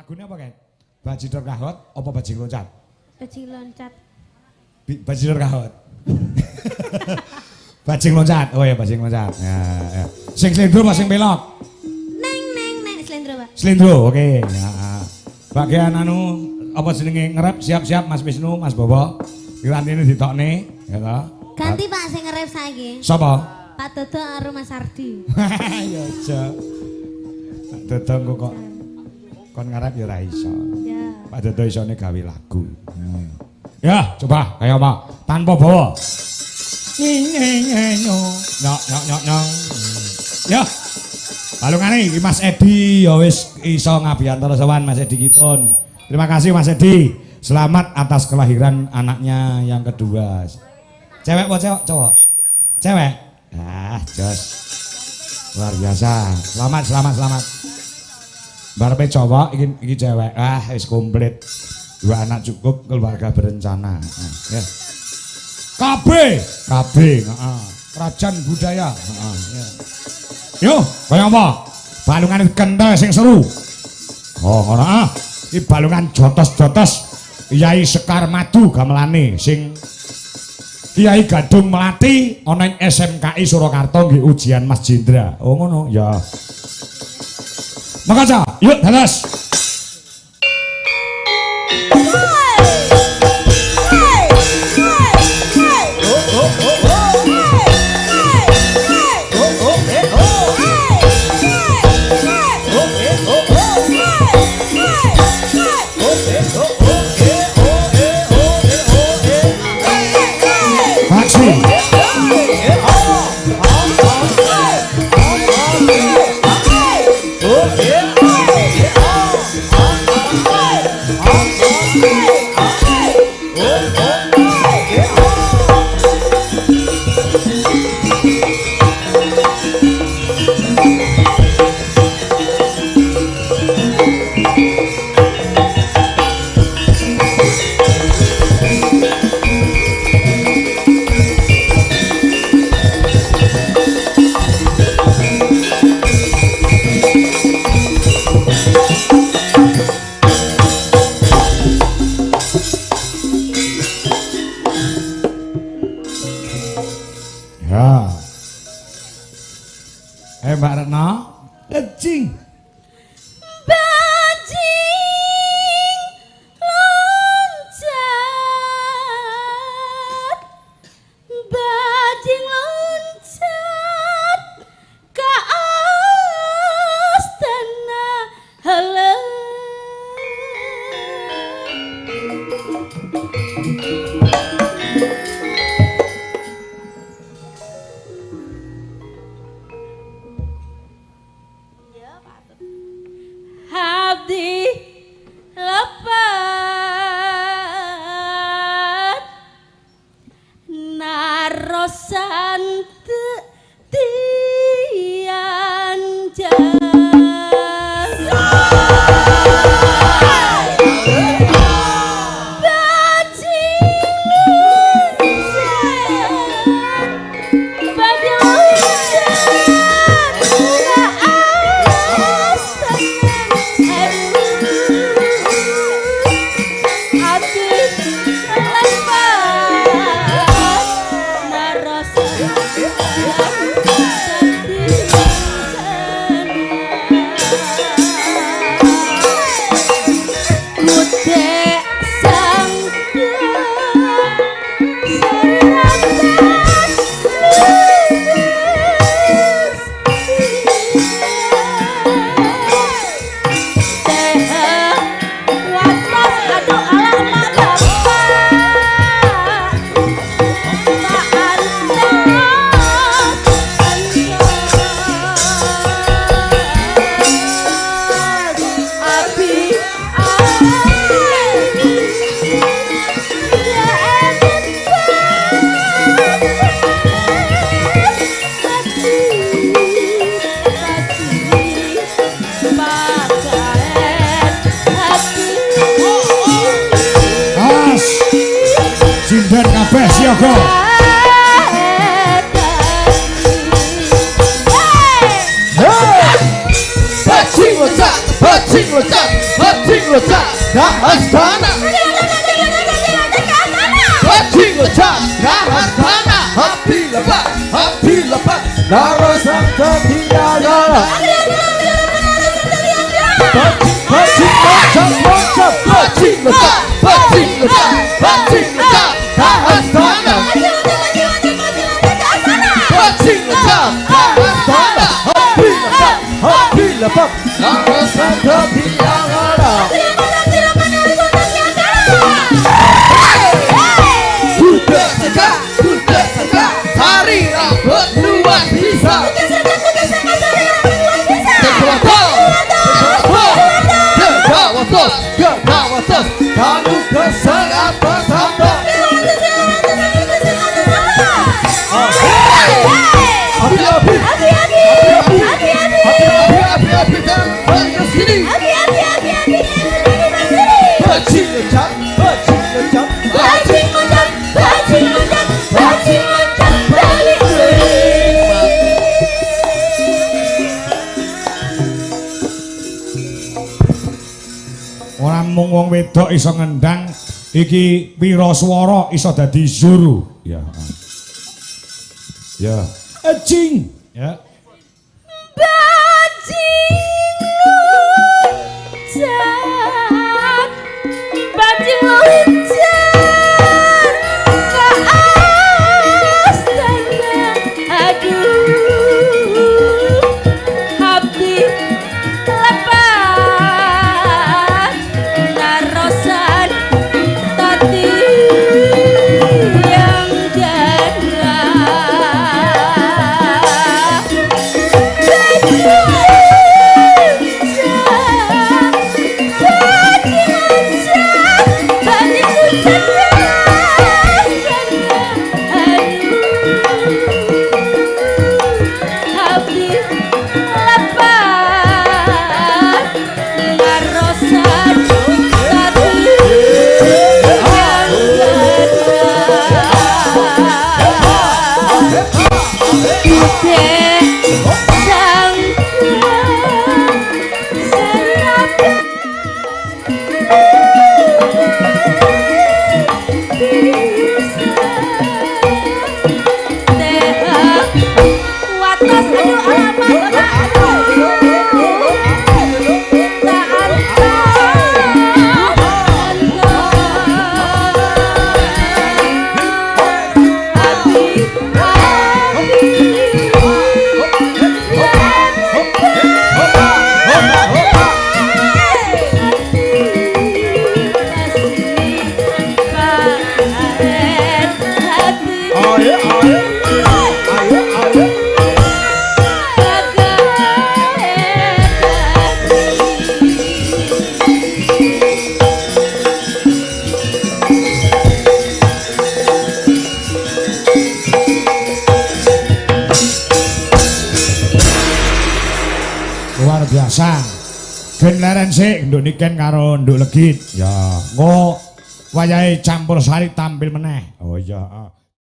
Lagune apa, Ken? Bajidor kahot apa bajing loncat? Bajing loncat. Bajidor kahot. Bajing loncat. Oh ya, bajing loncat. Ya, ya. Sing slendro apa sing belok? Neng slendro, Pak. Slendro, oke. Ya. Bagian anu apa jenenge ngerep siap-siap Mas Wisnu, Mas Bobo. Kirantine ditokne, ya toh. Ganti Pak sing ngerep saiki. Sapa? Pak Dodo karo Mas Ardi. Ya aja. Pak Dodo kok kon ngarep ya ora iso. Ya. Pak Dodo isone gawe lagu. Ya, coba kayak apa? Tanpa bawa. Nyok. Ya. Balungane iki Mas Edi ya wis iso ngabiantara sowan Mas Edi Kitun. Terima kasih Mas Edi. Selamat atas kelahiran anaknya yang kedua. Cewek apa cowok? Cewek. Ah, jos. Luar biasa. Selamat. Barepe cowok iki cewek. Ah, wis komplit. 2 anak cukup, keluarga berencana. Ya. KB, heeh. Kerajaan budaya, heeh, ya. Yo, kaya apa? Balungan kental sing seru. Oh, ngono ah. Iki balungan jotos-jotos Kyai Sekar Madu gamelane sing Kyai Gadung Melati ana ing SMKI Surakarta nggih ujian Mas Jendra. Oh ngono, ya. Makaca, yuk dados. Mbak Retno, kecing. Bajing loncat, ke astana halang. Hati lepat narosan tian Sindan kabeh siaga. Bajing loncat, Bajing lecak Dahastana Bajing lecak Dahastana Hati lepas Narasangka Tiada Bajing lecak Bajing lecak Dahastana Bajing lecak Dahastana Hati lepas Narasangka Tiada Kuda seka Tari rambut luas bisa Gegawatos Kamu kesangat bersama Api-api Api-api dan kesini Bajing lecak Ora mung wong wedok iso ngendang, iki wiraswara iso dadi zuru. Ya. Ya. Ejing. Ya. Bajing loncat ke astana. Aduh, abdi lepas narosan tadi yang jana. Luar biasa. Ben leren sik nduk niken karo nduk legit. Ya, engko wayahe campur sari tampil meneh. Oh iya.